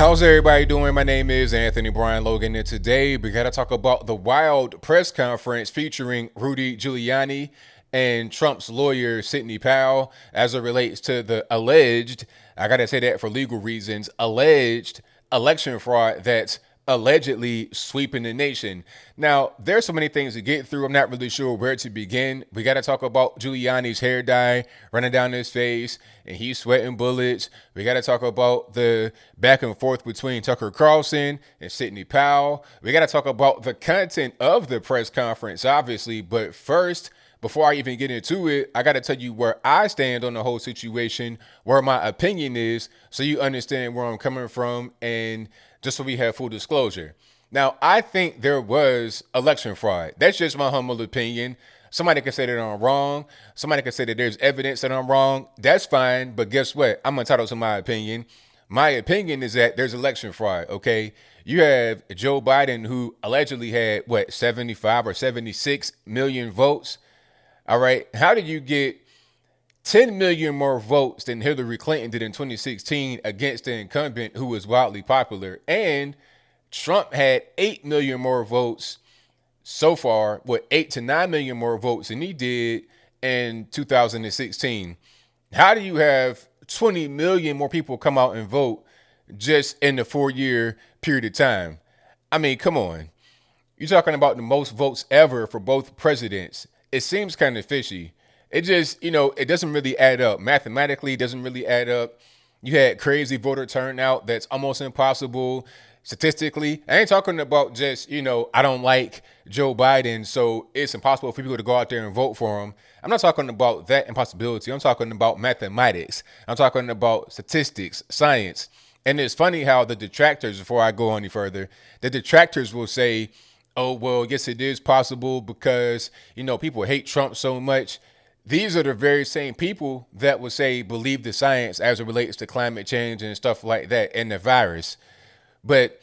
How's everybody doing? My name is Anthony Brian Logan, and today we got to talk about the wild press conference featuring Rudy Giuliani and Trump's lawyer, Sidney Powell, as it relates to the alleged, I got to say that for legal reasons, alleged election fraud that's allegedly sweeping the nation. Now, there's so many things to get through. I'm not really sure where to begin. We got to talk about Giuliani's hair dye running down his face and he's sweating bullets. We got to talk about the back and forth between Tucker Carlson and Sidney Powell. We got to talk about the content of the press conference, obviously. But first, before I even get into it, I got to tell you where I stand on the whole situation, where my opinion is, so you understand where I'm coming from, and just so we have full disclosure. Now, I think there was election fraud. That's just my humble opinion. Somebody can say that I'm wrong. Somebody can say that there's evidence that I'm wrong. That's fine. But guess what? I'm entitled to my opinion. My opinion is that there's election fraud, okay? You have Joe Biden, who allegedly had, 75 or 76 million votes. All right. How did you get 10 million more votes than Hillary Clinton did in 2016 against the incumbent who was wildly popular? And Trump had 8 million more votes so far, 8 to 9 million more votes than he did in 2016. How do you have 20 million more people come out and vote just in the 4-year period of time? I mean, come on. You're talking about the most votes ever for both presidents. It seems kind of fishy. It just, it doesn't really add up. Mathematically, it doesn't really add up. You had crazy voter turnout that's almost impossible statistically. I ain't talking about just, I don't like Joe Biden, so it's impossible for people to go out there and vote for him. I'm not talking about that impossibility. I'm talking about mathematics. I'm talking about statistics, science. And it's funny how the detractors, before I go any further, the detractors will say, oh, well, yes, it is possible because, people hate Trump so much. These are the very same people that would say believe the science as it relates to climate change and stuff like that and the virus. But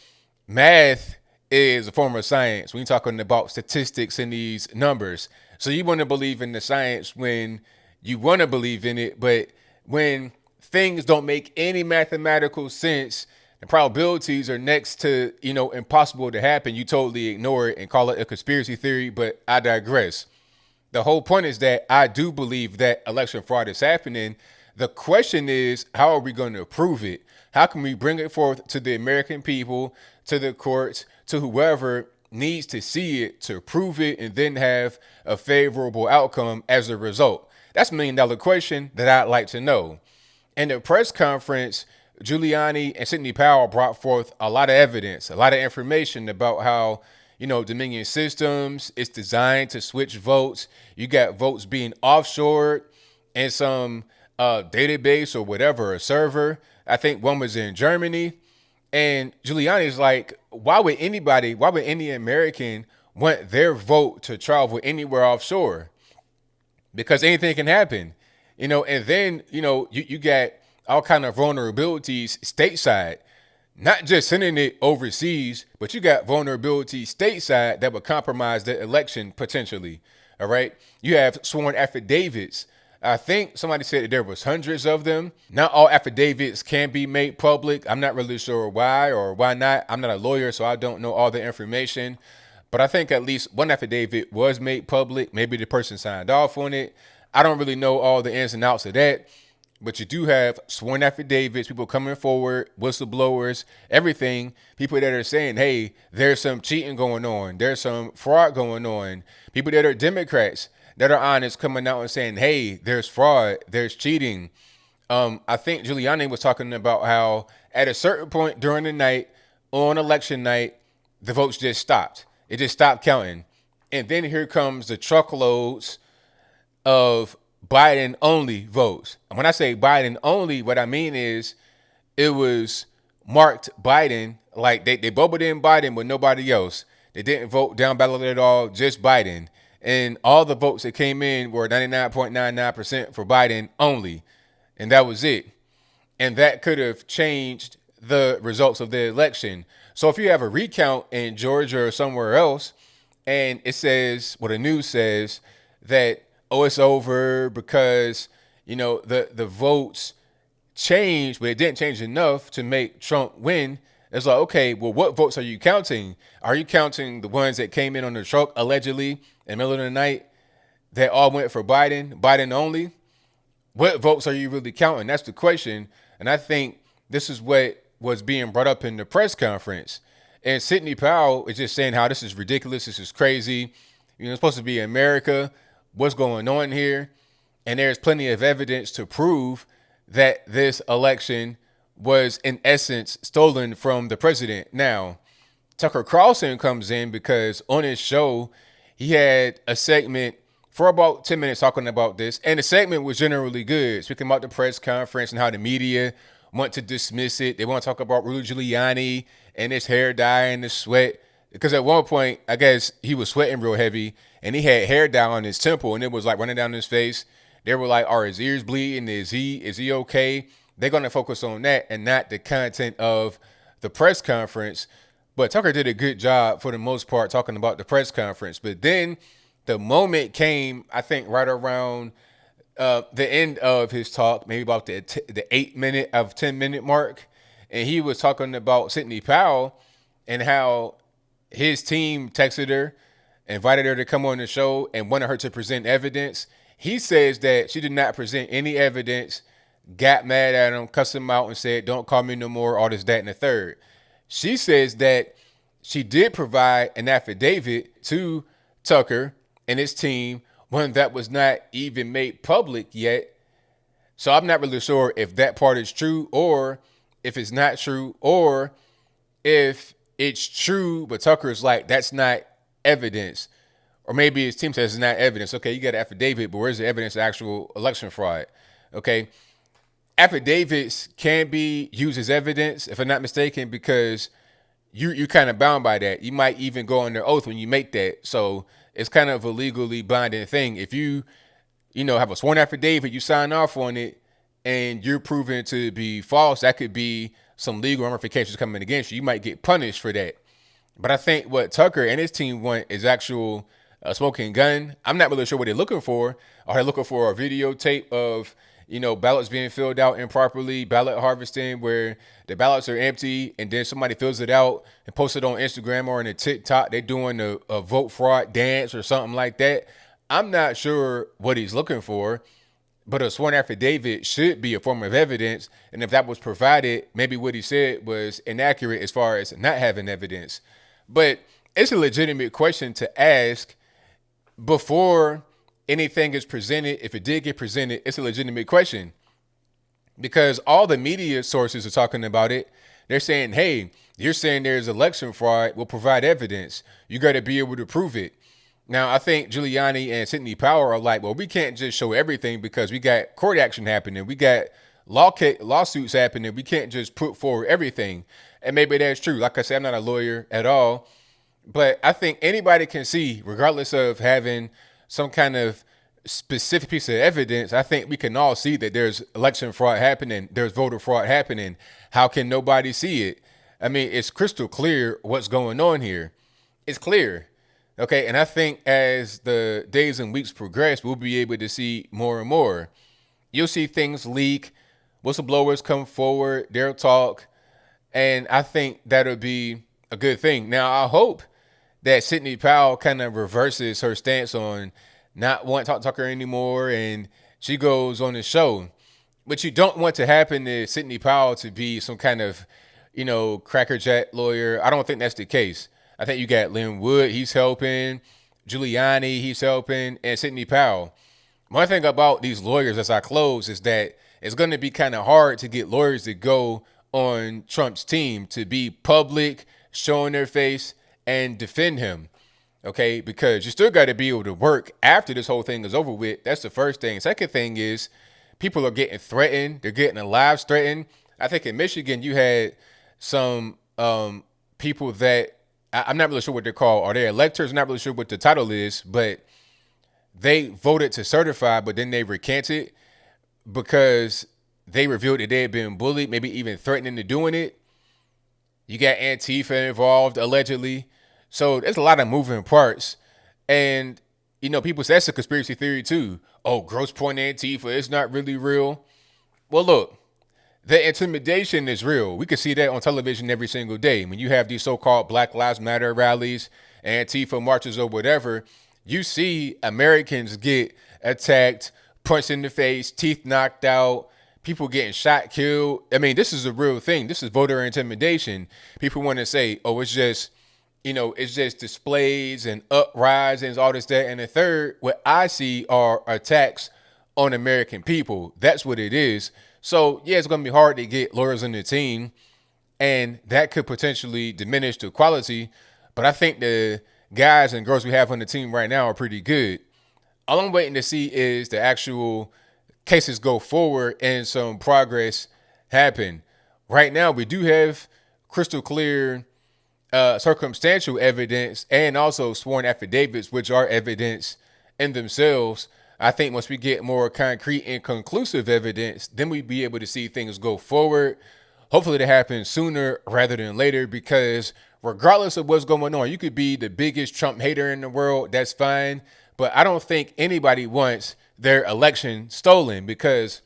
math is a form of science when you're talking about statistics and these numbers. So you want to believe in the science when you want to believe in it. But when things don't make any mathematical sense, the probabilities are next to, impossible to happen, you totally ignore it and call it a conspiracy theory. But I digress. The whole point is that I do believe that election fraud is happening. The question is, how are we going to prove it? How can we bring it forth to the American people, to the courts, to whoever needs to see it to prove it and then have a favorable outcome as a result? That's $1 million question that I'd like to know. In the press conference, Giuliani and Sidney Powell brought forth a lot of evidence, a lot of information about how Dominion Systems is designed to switch votes. You got votes being offshored in some database or whatever, a server. I think one was in Germany. And Giuliani's like, why would any American want their vote to travel anywhere offshore? Because anything can happen, and then, you got all kind of vulnerabilities stateside. Not just sending it overseas, but you got vulnerability stateside that would compromise the election potentially. All right. You have sworn affidavits. I think somebody said that there was hundreds of them. Not all affidavits can be made public. I'm not really sure why or why not. I'm not a lawyer, so I don't know all the information. But I think at least one affidavit was made public. Maybe the person signed off on it. I don't really know all the ins and outs of that. But you do have sworn affidavits, people coming forward, whistleblowers, everything. People that are saying, hey, there's some cheating going on. There's some fraud going on. People that are Democrats that are honest coming out and saying, hey, there's fraud, there's cheating. I think Giuliani was talking about how at a certain point during the night, on election night, the votes just stopped. It just stopped counting. And then here comes the truckloads of Biden only votes. And when I say Biden only, what I mean is it was marked Biden, like they bubbled in Biden with nobody else. They didn't vote down ballot at all, just Biden. And all the votes that came in were 99.99% for Biden only. And that was it. And that could have changed the results of the election. So if you have a recount in Georgia or somewhere else, and it says, the news says that, oh, it's over because, the votes changed, but it didn't change enough to make Trump win. It's like, okay, well, what votes are you counting? Are you counting the ones that came in on the truck allegedly in the middle of the night that all went for Biden, Biden only? What votes are you really counting? That's the question. And I think this is what was being brought up in the press conference. And Sidney Powell is just saying how this is ridiculous. This is crazy. It's supposed to be America. What's going on here? And there's plenty of evidence to prove that this election was, in essence, stolen from the president. Now, Tucker Carlson comes in because on his show, he had a segment for about 10 minutes talking about this. And the segment was generally good, speaking about the press conference and how the media want to dismiss it. They want to talk about Rudy Giuliani and his hair dye and the sweat. Because at one point, I guess he was sweating real heavy and he had hair dye on his temple and it was like running down his face. They were like, are his ears bleeding? Is he okay? They're going to focus on that and not the content of the press conference. But Tucker did a good job for the most part talking about the press conference. But then the moment came, I think, right around the end of his talk, maybe about the 8-minute of 10-minute mark. And he was talking about Sidney Powell and how his team texted her, invited her to come on the show and wanted her to present evidence. He says that she did not present any evidence, got mad at him, cussed him out, and said, don't call me no more, all this, that, and the third. She says that she did provide an affidavit to Tucker and his team, one that was not even made public yet. So I'm not really sure if that part is true or if it's not true or if it's true, but Tucker's like, that's not evidence. Or maybe his team says it's not evidence. Okay, you got an affidavit, but where's the evidence of actual election fraud? Okay. Affidavits can be used as evidence, if I'm not mistaken, because you're kind of bound by that. You might even go under oath when you make that. So it's kind of a legally binding thing. If you have a sworn affidavit, you sign off on it, and you're proven to be false, that could be some legal ramifications coming against you. You might get punished for that. But I think what Tucker and his team want is actual smoking gun. I'm not really sure what they're looking for. Are they looking for a videotape of ballots being filled out improperly, ballot harvesting, where the ballots are empty and then somebody fills it out and posts it on Instagram or on a TikTok? They're doing a vote fraud dance or something like that. I'm not sure what he's looking for, but a sworn affidavit should be a form of evidence. And if that was provided, maybe what he said was inaccurate as far as not having evidence. But it's a legitimate question to ask before anything is presented. If it did get presented, it's a legitimate question because all the media sources are talking about it. They're saying, hey, you're saying there's election fraud. We'll provide evidence. You got to be able to prove it. Now, I think Giuliani and Sidney Powell are like, well, we can't just show everything because we got court action happening. We got lawsuits happening. We can't just put forward everything. And maybe that's true. Like I said, I'm not a lawyer at all. But I think anybody can see, regardless of having some kind of specific piece of evidence, I think we can all see that there's election fraud happening. There's voter fraud happening. How can nobody see it? I mean, it's crystal clear what's going on here. It's clear. Okay, and I think as the days and weeks progress, we'll be able to see more and more. You'll see things leak. Whistleblowers come forward. They'll talk. And I think that'll be a good thing. Now, I hope that Sidney Powell kind of reverses her stance on not wanting to talk to Tucker anymore, and she goes on the show. What you don't want to happen is Sidney Powell to be some kind of, crackerjack lawyer. I don't think that's the case. I think you got Lynn Wood, he's helping. Giuliani, he's helping. And Sidney Powell. One thing about these lawyers as I close is that it's going to be kind of hard to get lawyers to go on Trump's team to be public, showing their face, and defend him. Okay, because you still got to be able to work after this whole thing is over with. That's the first thing. Second thing is people are getting threatened. They're getting their lives threatened. I think in Michigan, you had some people that I'm not really sure what they're called. Are they electors? I'm not really sure what the title is, but they voted to certify, but then they recanted because they revealed that they had been bullied, maybe even threatened into doing it. You got Antifa involved, allegedly. So there's a lot of moving parts. And, people say that's a conspiracy theory too. Oh, Grosse Pointe Antifa, it's not really real. Well, look, The intimidation is real. We can see that on television every single day. When you have these so-called Black Lives Matter rallies, Antifa marches, or whatever, you see Americans get attacked, punched in the face, teeth knocked out, people getting shot, killed. I mean, this is a real thing. This is voter intimidation. People want to say, oh, it's just, it's just displays and uprisings, all this, that, and the third. What I see are attacks on American people. That's what it is. So, yeah, it's going to be hard to get lawyers on the team, and that could potentially diminish the quality. But I think the guys and girls we have on the team right now are pretty good. All I'm waiting to see is the actual cases go forward and some progress happen. Right now, we do have crystal clear circumstantial evidence and also sworn affidavits, which are evidence in themselves. I think once we get more concrete and conclusive evidence, then we'd be able to see things go forward. Hopefully that happens sooner rather than later, because regardless of what's going on, you could be the biggest Trump hater in the world. That's fine. But I don't think anybody wants their election stolen, because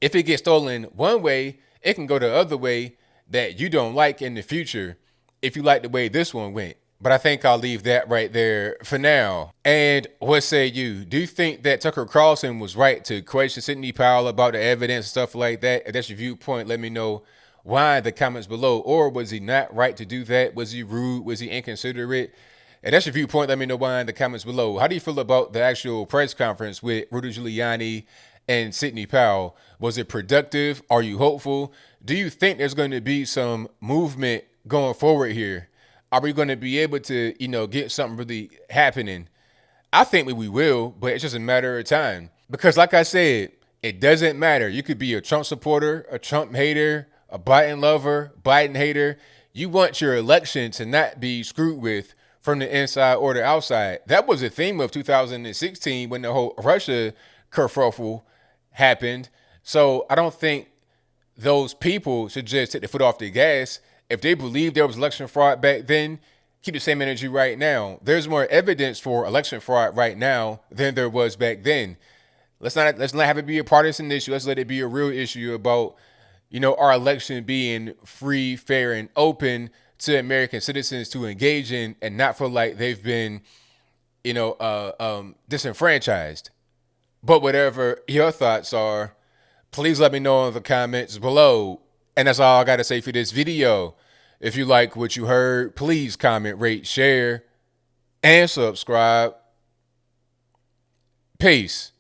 if it gets stolen one way, it can go the other way that you don't like in the future if you like the way this one went. But I think I'll leave that right there for now. And what say you? Do you think that Tucker Carlson was right to question Sidney Powell about the evidence, stuff like that? If that's your viewpoint, let me know why in the comments below. Or was he not right to do that? Was he rude? Was he inconsiderate? And that's your viewpoint. Let me know why in the comments below. How do you feel about the actual press conference with Rudy Giuliani and Sidney Powell? Was it productive? Are you hopeful? Do you think there's going to be some movement going forward here? Are we going to be able to, get something really happening? I think we will, but it's just a matter of time. Because like I said, it doesn't matter. You could be a Trump supporter, a Trump hater, a Biden lover, Biden hater. You want your election to not be screwed with from the inside or the outside. That was the theme of 2016 when the whole Russia kerfuffle happened. So I don't think those people should just take the foot off the gas. If they believe there was election fraud back then, keep the same energy right now. There's more evidence for election fraud right now than there was back then. Let's not have it be a partisan issue. Let's let it be a real issue about, our election being free, fair, and open to American citizens to engage in, and not feel like they've been, disenfranchised. But whatever your thoughts are, please let me know in the comments below. And that's all I got to say for this video. If you like what you heard, please comment, rate, share, and subscribe. Peace.